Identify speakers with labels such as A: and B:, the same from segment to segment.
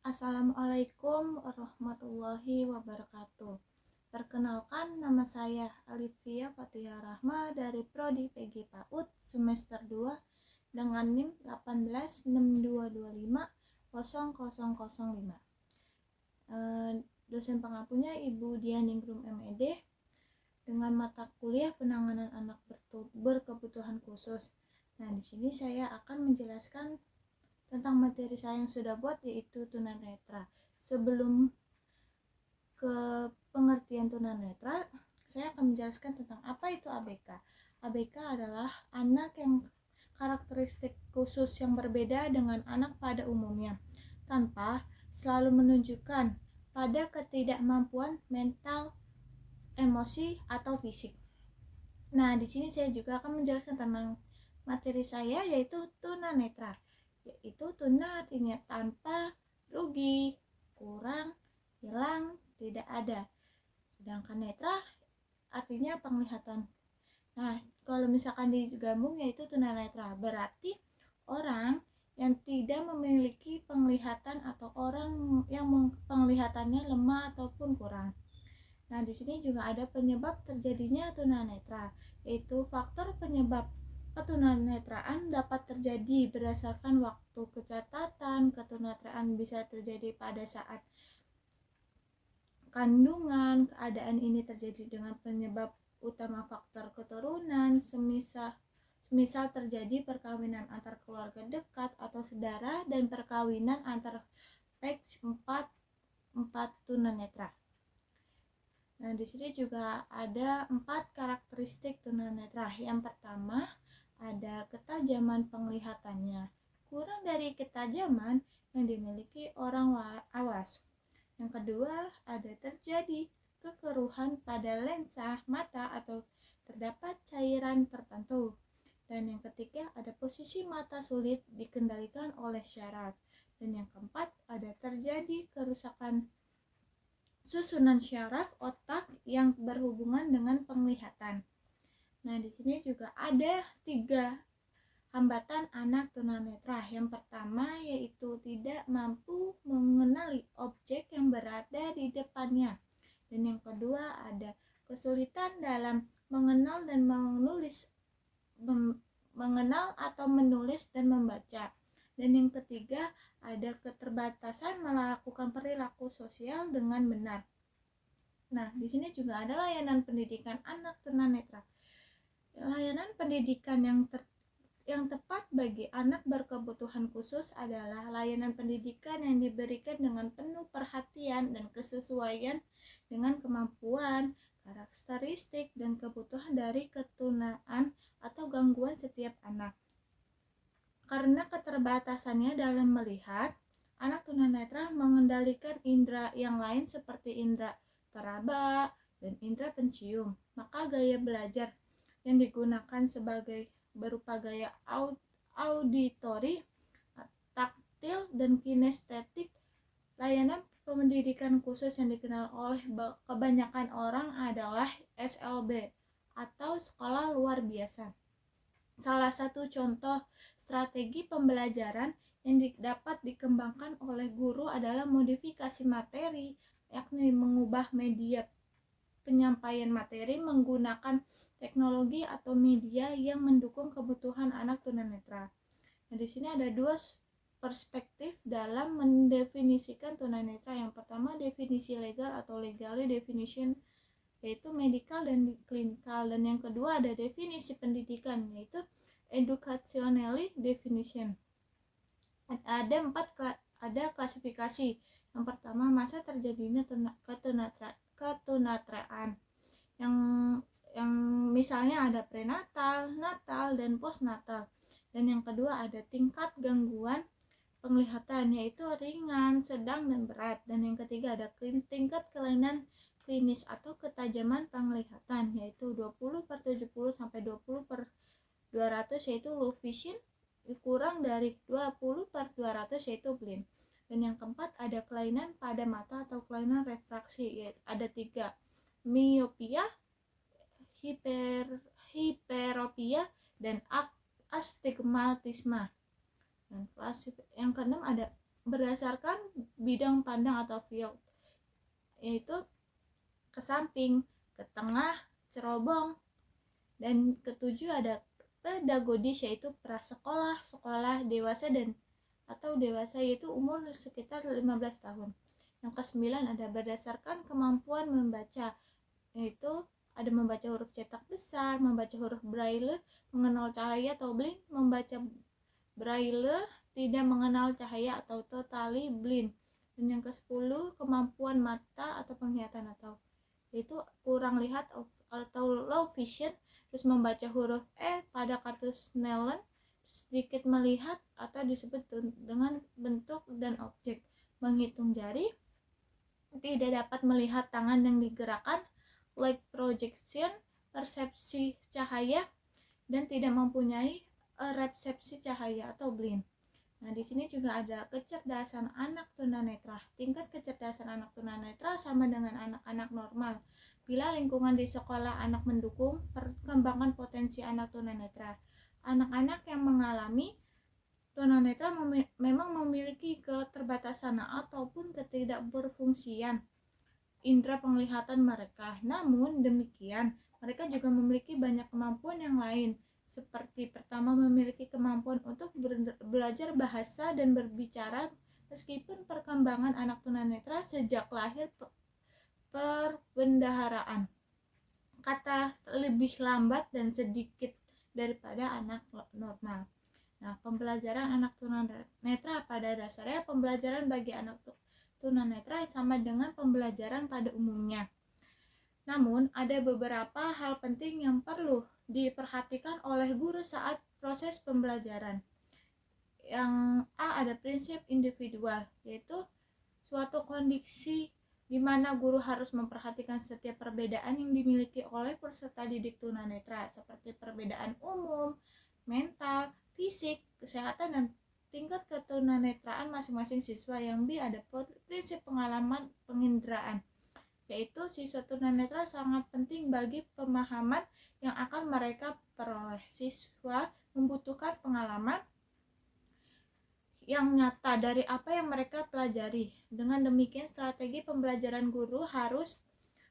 A: Assalamualaikum warahmatullahi wabarakatuh. Perkenalkan, nama saya Alifia Fatihah Rahma dari Prodi PG PAUD semester 2 dengan NIM 1862250005. Dosen pengampunya Ibu Dianingrum MED dengan mata kuliah penanganan anak berkebutuhan khusus. Nah, di sini saya akan menjelaskan tentang materi saya yang sudah buat, yaitu tunanetra. Sebelum ke pengertian tunanetra, saya akan menjelaskan tentang apa itu ABK. ABK adalah anak yang karakteristik khusus yang berbeda dengan anak pada umumnya, tanpa selalu menunjukkan pada ketidakmampuan mental, emosi, atau fisik. Nah, di sini saya juga akan menjelaskan tentang materi saya, yaitu tunanetra. Yaitu tuna artinya tanpa, rugi, kurang, hilang, tidak ada. Sedangkan netra artinya penglihatan. Nah, kalau misalkan digabung yaitu tunanetra, berarti orang yang tidak memiliki penglihatan atau orang yang penglihatannya lemah ataupun kurang. Nah, di sini juga ada penyebab terjadinya tunanetra, yaitu faktor penyebab ketunanetraan dapat terjadi berdasarkan waktu kecatatan. Ketunanetraan bisa terjadi pada saat kandungan. Keadaan ini terjadi dengan penyebab utama faktor keturunan, semisal terjadi perkawinan antar keluarga dekat atau saudara dan perkawinan antar PEG 4 tunanetra. Nah, di sini juga ada 4 karakteristik tunanetra. Yang pertama, ada ketajaman penglihatannya, kurang dari ketajaman yang dimiliki orang awas. Yang kedua, ada terjadi kekeruhan pada lensa mata atau terdapat cairan tertentu. Dan yang ketiga, ada posisi mata sulit dikendalikan oleh syaraf. Dan yang keempat, ada terjadi kerusakan susunan syaraf otak yang berhubungan dengan penglihatan. Nah, di sini juga ada 3 hambatan anak tunanetra. Yang pertama yaitu tidak mampu mengenali objek yang berada di depannya. Dan yang kedua ada kesulitan dalam mengenal atau menulis dan membaca. Dan yang ketiga ada keterbatasan melakukan perilaku sosial dengan benar. Nah, di sini juga ada layanan pendidikan anak tunanetra. Layanan pendidikan yang tepat bagi anak berkebutuhan khusus adalah layanan pendidikan yang diberikan dengan penuh perhatian dan kesesuaian dengan kemampuan, karakteristik, dan kebutuhan dari ketunaan atau gangguan setiap anak. Karena keterbatasannya dalam melihat, anak tunanetra mengendalikan indera yang lain seperti indera peraba dan indera pencium. Maka gaya belajar yang digunakan sebagai berupa gaya auditori, taktil, dan kinestetik. Layanan pendidikan khusus yang dikenal oleh kebanyakan orang adalah SLB atau sekolah luar biasa. Salah satu contoh strategi pembelajaran yang dapat dikembangkan oleh guru adalah modifikasi materi, yakni mengubah media penyampaian materi menggunakan teknologi atau media yang mendukung kebutuhan anak tunanetra. Nah, di sini ada 2 perspektif dalam mendefinisikan tunanetra. Yang pertama, definisi legal atau legally definition, yaitu medical dan clinical. Dan yang kedua ada definisi pendidikan, yaitu educationally definition. Ada klasifikasi. Yang pertama, masa terjadinya ketunanetraan. Yang misalnya ada prenatal, natal, dan postnatal. Dan yang kedua ada tingkat gangguan penglihatan, yaitu ringan, sedang, dan berat. Dan yang ketiga ada tingkat kelainan klinis atau ketajaman penglihatan, yaitu 20/70 sampai 20/200, yaitu low vision, kurang dari 20/200, yaitu blind. Dan yang keempat ada kelainan pada mata atau kelainan refraksi, yaitu ada 3, miopia, hiperopia, dan astigmatisme. Dan yang keenam ada berdasarkan bidang pandang atau field, yaitu ke samping, ke tengah, cerobong. Dan ketujuh ada pedagodis, yaitu prasekolah, sekolah dewasa dan atau dewasa, yaitu umur sekitar 15 tahun. Yang kesembilan ada berdasarkan kemampuan membaca, yaitu ada membaca huruf cetak besar, membaca huruf braille, mengenal cahaya atau blind, membaca braille, tidak mengenal cahaya atau totally blind. Dan yang ke-10 kemampuan mata atau penglihatan atau yaitu kurang lihat atau low vision, terus membaca huruf E pada kartu Snellen, sedikit melihat atau disebut dengan bentuk dan objek, menghitung jari, tidak dapat melihat tangan yang digerakkan, light projection, persepsi cahaya, dan tidak mempunyai resepsi cahaya atau blind. Nah, di sini juga ada kecerdasan anak tunanetra. Tingkat kecerdasan anak tunanetra sama dengan anak-anak normal. Bila lingkungan di sekolah anak mendukung perkembangan potensi anak tunanetra. Anak-anak yang mengalami tunanetra memang memiliki keterbatasan ataupun ketidakberfungsian indera penglihatan mereka. Namun demikian, mereka juga memiliki banyak kemampuan yang lain, seperti pertama memiliki kemampuan untuk belajar bahasa dan berbicara, meskipun perkembangan anak tunanetra sejak lahir perbendaharaan kata lebih lambat dan sedikit daripada anak normal. Nah, pembelajaran anak tunanetra pada dasarnya pembelajaran bagi anak tunanetra sama dengan pembelajaran pada umumnya. Namun, ada beberapa hal penting yang perlu diperhatikan oleh guru saat proses pembelajaran. Yang A, ada prinsip individual, yaitu suatu kondisi di mana guru harus memperhatikan setiap perbedaan yang dimiliki oleh peserta didik tunanetra, seperti perbedaan umum, mental, fisik, kesehatan, dan tingkat ketunanetraan masing-masing siswa. Yang B, ada prinsip pengalaman penginderaan, yaitu siswa tunanetra sangat penting bagi pemahaman yang akan mereka peroleh. Siswa membutuhkan pengalaman yang nyata dari apa yang mereka pelajari. Dengan demikian, strategi pembelajaran guru harus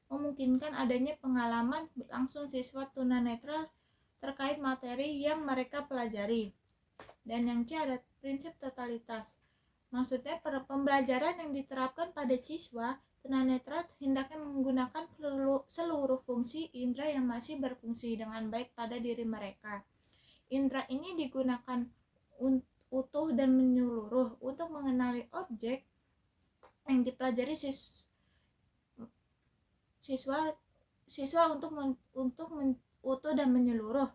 A: memungkinkan adanya pengalaman langsung siswa tunanetra terkait materi yang mereka pelajari. Dan yang C, ada prinsip totalitas. Maksudnya pembelajaran yang diterapkan pada siswa tunanetra hendaknya menggunakan seluruh fungsi indera yang masih berfungsi dengan baik pada diri mereka. Indera ini digunakan utuh dan menyeluruh untuk mengenali objek yang dipelajari siswa untuk utuh dan menyeluruh.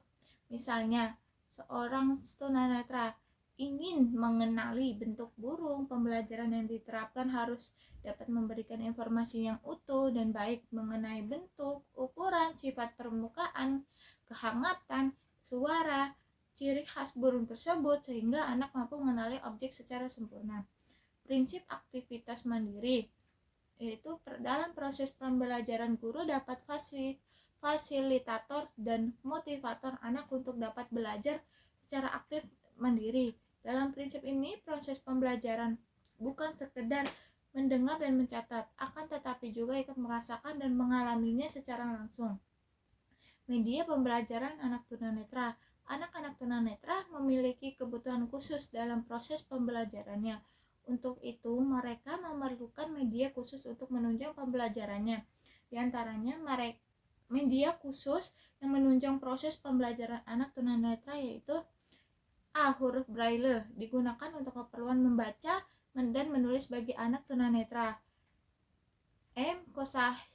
A: Misalnya, seorang tunanetra ingin mengenali bentuk burung, pembelajaran yang diterapkan harus dapat memberikan informasi yang utuh dan baik mengenai bentuk, ukuran, sifat permukaan, kehangatan, suara, ciri khas burung tersebut, sehingga anak mampu mengenali objek secara sempurna. Prinsip aktivitas mandiri, yaitu dalam proses pembelajaran guru dapat fasilitator dan motivator anak untuk dapat belajar secara aktif mandiri. Dalam prinsip ini, proses pembelajaran bukan sekedar mendengar dan mencatat, akan tetapi juga ikut merasakan dan mengalaminya secara langsung. Media pembelajaran anak tunanetra. Anak-anak tunanetra memiliki kebutuhan khusus dalam proses pembelajarannya. Untuk itu, mereka memerlukan media khusus untuk menunjang pembelajarannya. Di antaranya, media khusus yang menunjang proses pembelajaran anak tunanetra yaitu A, huruf braille, digunakan untuk keperluan membaca dan menulis bagi anak tunanetra. M,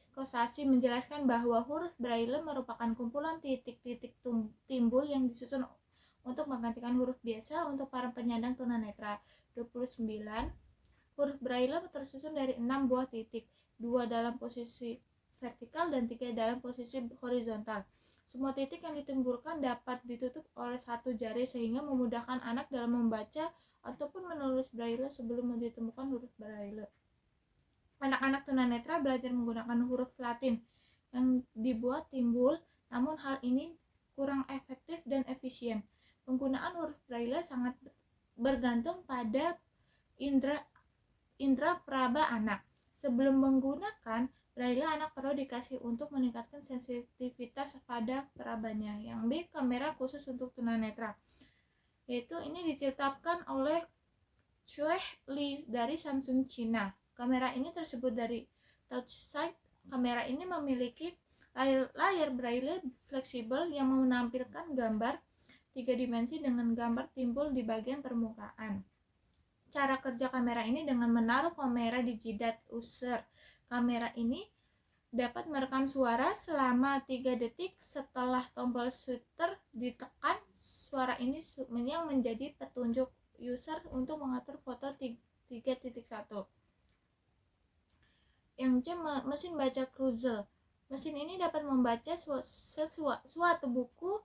A: Kosasi menjelaskan bahwa huruf braille merupakan kumpulan titik-titik timbul yang disusun untuk menggantikan huruf biasa untuk para penyandang tunanetra. 29. Huruf braille tersusun dari 6 buah titik, 2 dalam posisi vertikal dan 3 dalam posisi horizontal. Semua titik yang ditimbulkan dapat ditutup oleh satu jari sehingga memudahkan anak dalam membaca ataupun menulis braille sebelum ditemukan huruf braille. Anak-anak tunanetra belajar menggunakan huruf Latin yang dibuat timbul, namun hal ini kurang efektif dan efisien. Penggunaan huruf braille sangat bergantung pada indera praba anak. Sebelum menggunakan braille, anak perlu dikasih untuk meningkatkan sensitivitas pada perabanya. Yang B, kamera khusus untuk tunanetra, yaitu ini diciptakan oleh Chue Li dari Samsung Cina. Kamera ini tersebut dari touchsight. Kamera ini memiliki layar braille fleksibel yang menampilkan gambar 3 dimensi dengan gambar timbul di bagian permukaan. Cara kerja kamera ini dengan menaruh kamera di jidat user. Kamera ini dapat merekam suara selama 3 detik setelah tombol shutter ditekan. Suara ini yang menjadi petunjuk user untuk mengatur foto 3.1. Yang C, mesin baca Cruzel. Mesin ini dapat membaca suatu buku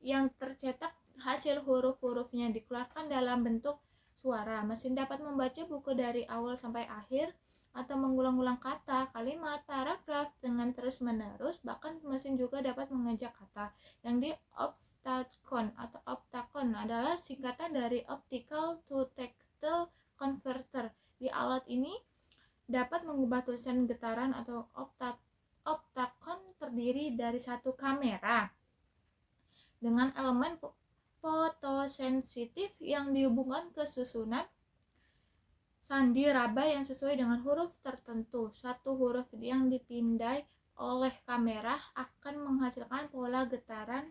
A: yang tercetak, hasil huruf-hurufnya dikeluarkan dalam bentuk suara. Mesin dapat membaca buku dari awal sampai akhir atau mengulang-ulang kata, kalimat, paragraf dengan terus-menerus. Bahkan mesin juga dapat mengejak kata. Yang di Optacon atau Optacon adalah singkatan dari Optical to Tactile Converter. Di alat ini dapat mengubah tulisan getaran atau Optacon terdiri dari satu kamera dengan elemen fotosensitif yang dihubungkan ke susunan sandi raba yang sesuai dengan huruf tertentu. Satu huruf yang dipindai oleh kamera akan menghasilkan pola getaran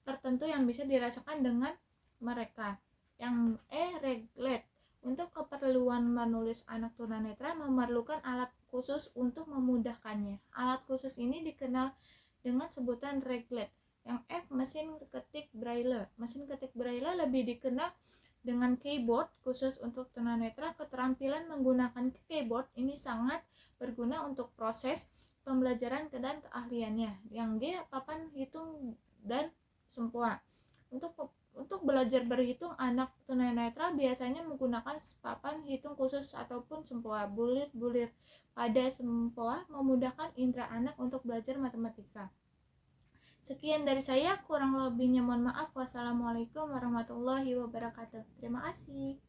A: tertentu yang bisa dirasakan dengan mereka. Yang E, reglet. Untuk keperluan menulis anak tunanetra memerlukan alat khusus untuk memudahkannya. Alat khusus ini dikenal dengan sebutan reglet. Yang F, mesin ketik braille. Mesin ketik braille lebih dikenal dengan keyboard khusus untuk tunanetra. Keterampilan menggunakan keyboard ini sangat berguna untuk proses pembelajaran dan keahliannya. Yang G, papan hitung dan sempoa. Untuk belajar berhitung, anak tunanetra biasanya menggunakan papan hitung khusus ataupun sempoa. Bulir-bulir pada sempoa memudahkan indera anak untuk belajar matematika. Sekian dari saya, kurang lebihnya mohon maaf. Wassalamualaikum warahmatullahi wabarakatuh. Terima kasih.